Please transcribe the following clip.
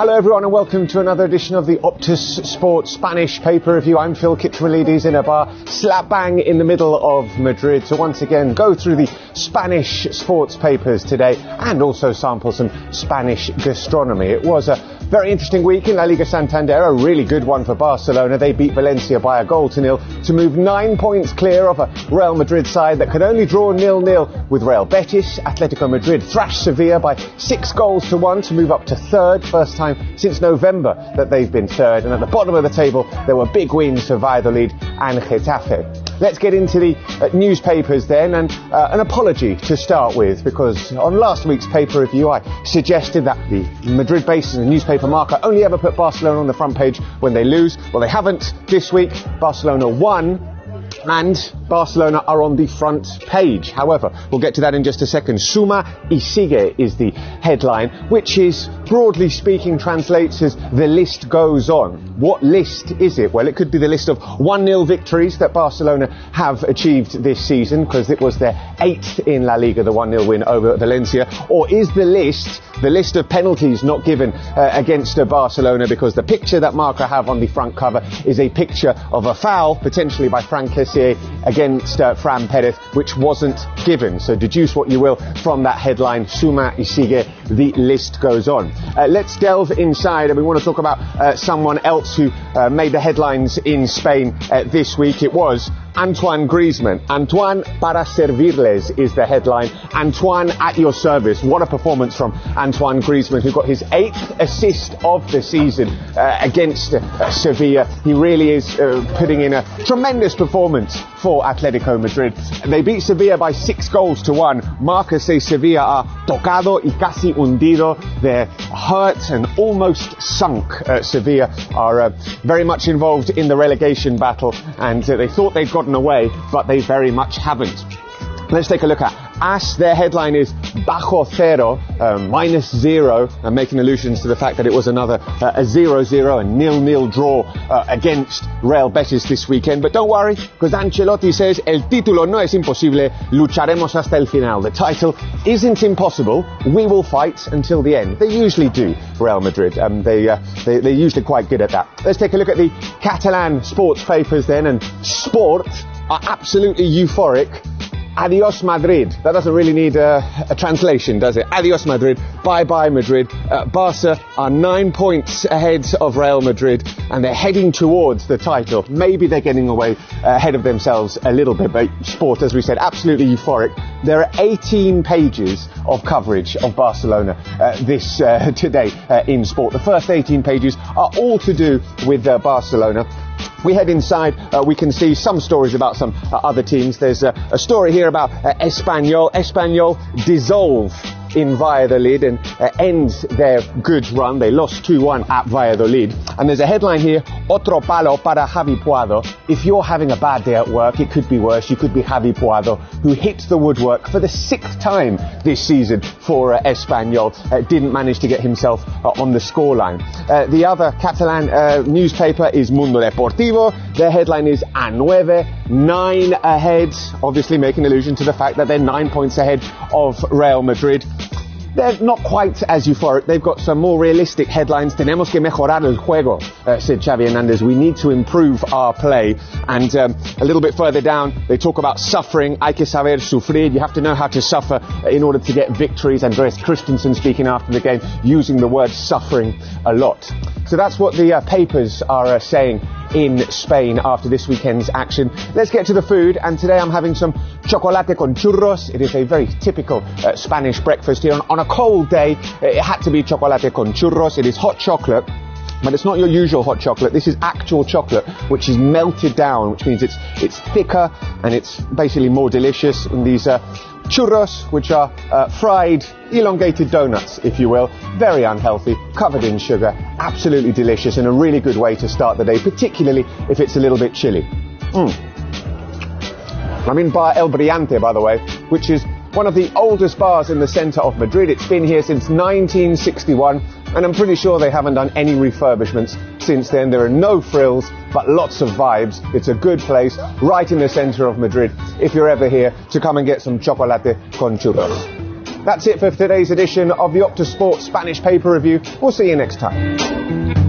Hello everyone and welcome to another edition of the Optus Sports Spanish paper review. I'm Phil Kitromilides in a bar slap bang in the middle of Madrid to once again go through the Spanish sports papers today and also sample some Spanish gastronomy. It was a very interesting week in La Liga Santander, a really good one for Barcelona. They beat Valencia by 1-0 to move 9 points clear of a Real Madrid side that could only draw 0-0 with Real Betis. Atletico Madrid thrashed Sevilla by 6-1 to move up to third, first time since November that they've been third. And at the bottom of the table there were big wins for Valladolid and Getafe. Let's get into the newspapers then, and an apology to start with, because on last week's paper review I suggested that the Madrid-based newspaper Marca only ever put Barcelona on the front page when they lose. Well, they haven't this week. Barcelona won and Barcelona are on the front page. However, we'll get to that in just a second. Suma y sigue is the headline, which is, broadly speaking, translates as the list goes on. What list is it? Well, it could be the list of 1-0 victories that Barcelona have achieved this season, because it was their 8th in La Liga, the 1-0 win over Valencia. Or is the list of penalties not given against Barcelona, because the picture that Marca have on the front cover is a picture of a foul, potentially by Fran Kessié, against Fran Perez, which wasn't given. So deduce what you will from that headline, Suma y sigue, the list goes on. Let's delve inside, and we want to talk about someone else who made the headlines in Spain this week. It was Antoine Griezmann. Antoine para servirles is the headline. Antoine at your service. What a performance from Antoine Griezmann, who got his 8th assist of the season against Sevilla. He really is putting in a tremendous performance for Atletico Madrid. They beat Sevilla by 6-1. Marca says Sevilla are tocado y casi hundido. They're hurt and almost sunk. Sevilla are very much involved in the relegation battle, and they thought they'd gotten away, but they very much haven't. Let's take a look at AS. Their headline is Bajo Cero, -0, and making allusions to the fact that it was another a 0-0, a 0-0 draw against Real Betis this weekend. But don't worry, because Ancelotti says El título no es imposible, lucharemos hasta el final. The title isn't impossible, we will fight until the end. They usually do, Real Madrid. They're usually quite good at that. Let's take a look at the Catalan sports papers then, and Sport are absolutely euphoric. Adios Madrid. That doesn't really need a translation, does it? Adios Madrid. Bye-bye Madrid. Barca are 9 points ahead of Real Madrid, and they're heading towards the title. Maybe they're getting away ahead of themselves a little bit, but Sport, as we said, absolutely euphoric. There are 18 pages of coverage of Barcelona today in Sport. The first 18 pages are all to do with Barcelona. We head inside, we can see some stories about some other teams. There's a story here about Espanyol. Espanyol dissolve in Valladolid and end their good run. They lost 2-1 at Valladolid. And there's a headline here, Otro palo para Javi Puado. If you're having a bad day at work, it could be worse. You could be Javi Puado, who hit the woodwork for the 6th time this season for Espanyol. Didn't manage to get himself on the scoreline. The other Catalan newspaper is Mundo Deportivo. Their headline is A9, 9 ahead, obviously making allusion to the fact that they're 9 points ahead of Real Madrid. They're not quite as euphoric. They've got some more realistic headlines. Tenemos que mejorar el juego, said Xavi Hernandez. We need to improve our play. And a little bit further down, they talk about suffering. Hay que saber sufrir. You have to know how to suffer in order to get victories. Andreas Christensen speaking after the game, using the word suffering a lot. So that's what the papers are saying in Spain after this weekend's action. Let's get to the food, and today I'm having some chocolate con churros. It is a very typical Spanish breakfast here. On a cold day, it had to be chocolate con churros. It is hot chocolate, but it's not your usual hot chocolate. This is actual chocolate, which is melted down, which means it's thicker and it's basically more delicious. And these churros, which are fried, elongated donuts, if you will, very unhealthy, covered in sugar, absolutely delicious, and a really good way to start the day, particularly if it's a little bit chilly. I'm in Bar El Brillante, by the way, which is one of the oldest bars in the centre of Madrid. It's been here since 1961, and I'm pretty sure they haven't done any refurbishments since then. There are no frills, but lots of vibes. It's a good place, right in the centre of Madrid, if you're ever here, to come and get some chocolate con churros. That's it for today's edition of the Optus Sport Spanish Paper Review. We'll see you next time.